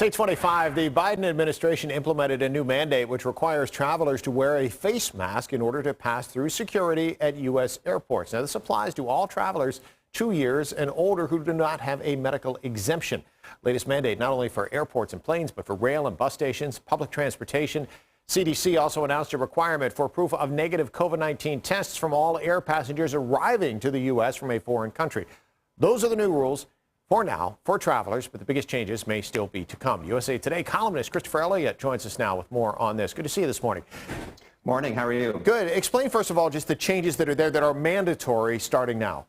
It's 8:25. The Biden administration implemented a new mandate which requires travelers to wear a face mask in order to pass through security at U.S. airports. Now, this applies to all travelers 2 years and older who do not have a medical exemption. Latest mandate not only for airports and planes, but for rail and bus stations, public transportation. CDC also announced a requirement for proof of negative COVID-19 tests from all air passengers arriving to the U.S. from a foreign country. Those are the new rules for now for travelers, but the biggest changes may still be to come. USA Today columnist Christopher Elliott joins us now with more on this. Good to see you this morning. Morning. How are you? Good. Explain, first of all, just the changes that are there that are mandatory starting now.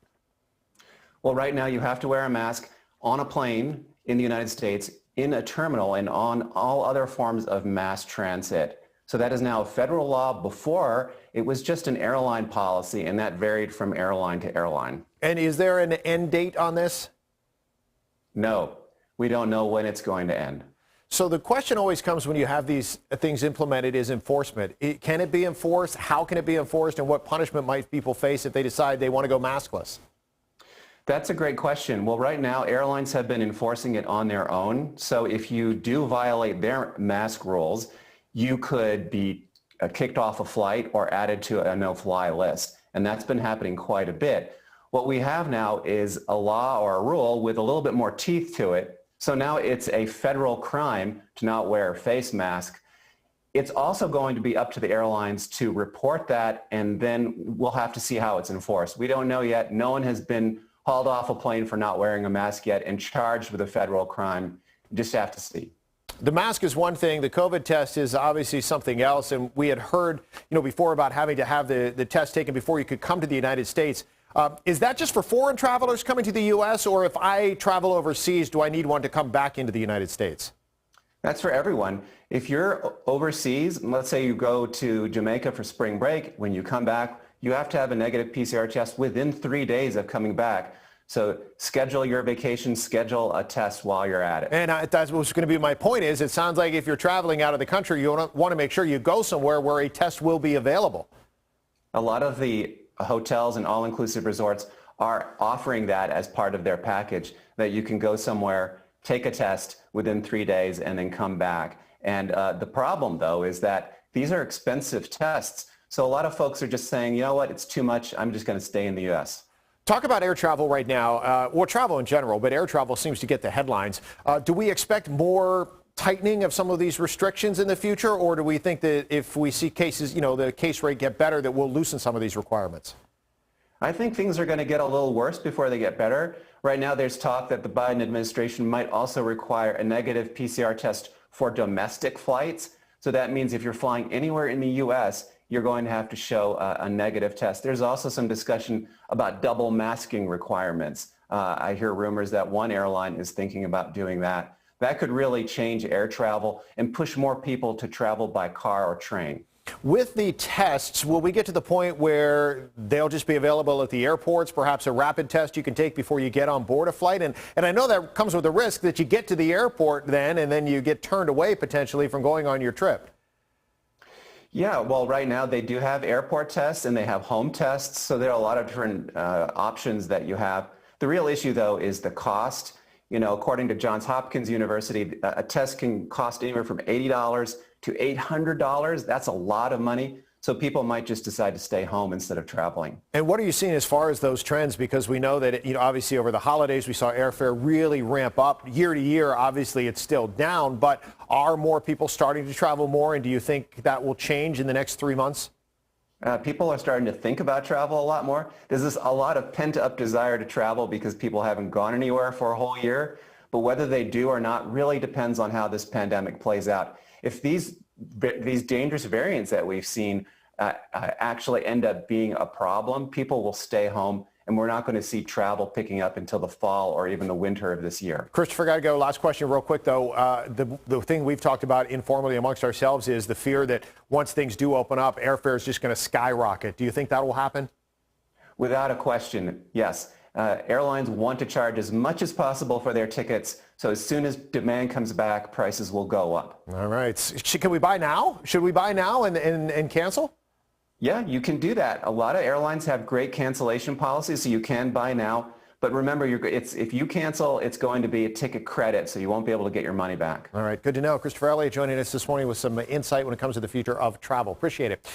Well, right now you have to wear a mask on a plane in the United States, in a terminal, and on all other forms of mass transit. So that is now a federal law. Before, it was just an airline policy, and that varied from airline to airline. And is there an end date on this? No, we don't know when it's going to end. So the question always comes when you have these things implemented is enforcement. Can it be enforced? How can it be enforced? And what punishment might people face if they decide they want to go maskless? That's a great question. Well, right now, airlines have been enforcing it on their own. So if you do violate their mask rules, you could be kicked off a flight or added to a no-fly list. And that's been happening quite a bit. What we have now is a law or a rule with a little bit more teeth to it. So now it's a federal crime to not wear a face mask. It's also going to be up to the airlines to report that, and then we'll have to see how it's enforced. We don't know yet. No one has been hauled off a plane for not wearing a mask yet and charged with a federal crime. Just have to see. The mask is one thing. The COVID test is obviously something else. And we had heard, before about having to have the test taken before you could come to the United States. Is that just for foreign travelers coming to the U.S., or if I travel overseas, do I need one to come back into the United States? That's for everyone. If you're overseas, let's say you go to Jamaica for spring break, when you come back, you have to have a negative PCR test within 3 days of coming back. So schedule your vacation, schedule a test while you're at it. And that's what's going to be my point is it sounds like if you're traveling out of the country, you want to make sure you go somewhere where a test will be available. A lot of the hotels and all-inclusive resorts are offering that as part of their package, that you can go somewhere, take a test within 3 days, and then come back. And the problem, though, is that these are expensive tests. So a lot of folks are just saying, you know what, it's too much. I'm just going to stay in the U.S. Talk about air travel right now, or travel in general, but air travel seems to get the headlines. Do we expect more tightening of some of these restrictions in the future, or do we think that if we see cases, the case rate get better, that we'll loosen some of these requirements? I think things are going to get a little worse before they get better. Right now, there's talk that the Biden administration might also require a negative PCR test for domestic flights. So that means if you're flying anywhere in the U.S., you're going to have to show a negative test. There's also some discussion about double masking requirements. I hear rumors that one airline is thinking about doing that. That could really change air travel and push more people to travel by car or train. With the tests, will we get to the point where they'll just be available at the airports, perhaps a rapid test you can take before you get on board a flight? And I know that comes with the risk that you get to the airport and then you get turned away potentially from going on your trip. Yeah, well, right now they do have airport tests and they have home tests. So there are a lot of different options that you have. The real issue, though, is the cost. According to Johns Hopkins University, a test can cost anywhere from $80 to $800. That's a lot of money. So people might just decide to stay home instead of traveling. And what are you seeing as far as those trends? Because we know that, obviously over the holidays, we saw airfare really ramp up year to year. Obviously, it's still down, but are more people starting to travel more? And do you think that will change in the next 3 months? People are starting to think about travel a lot more. There's a lot of pent-up desire to travel because people haven't gone anywhere for a whole year. But whether they do or not really depends on how this pandemic plays out. If these dangerous variants that we've seen actually end up being a problem, people will stay home, and we're not going to see travel picking up until the fall or even the winter of this year. Christopher, got to go. Last question real quick, though. The thing we've talked about informally amongst ourselves is the fear that once things do open up, airfare is just going to skyrocket. Do you think that will happen? Without a question, yes. Airlines want to charge as much as possible for their tickets, so as soon as demand comes back, prices will go up. All right. Can we buy now? Should we buy now and cancel? Yeah, you can do that. A lot of airlines have great cancellation policies, so you can buy now. But remember, if you cancel, it's going to be a ticket credit, so you won't be able to get your money back. All right, good to know. Christopher Elliott joining us this morning with some insight when it comes to the future of travel. Appreciate it.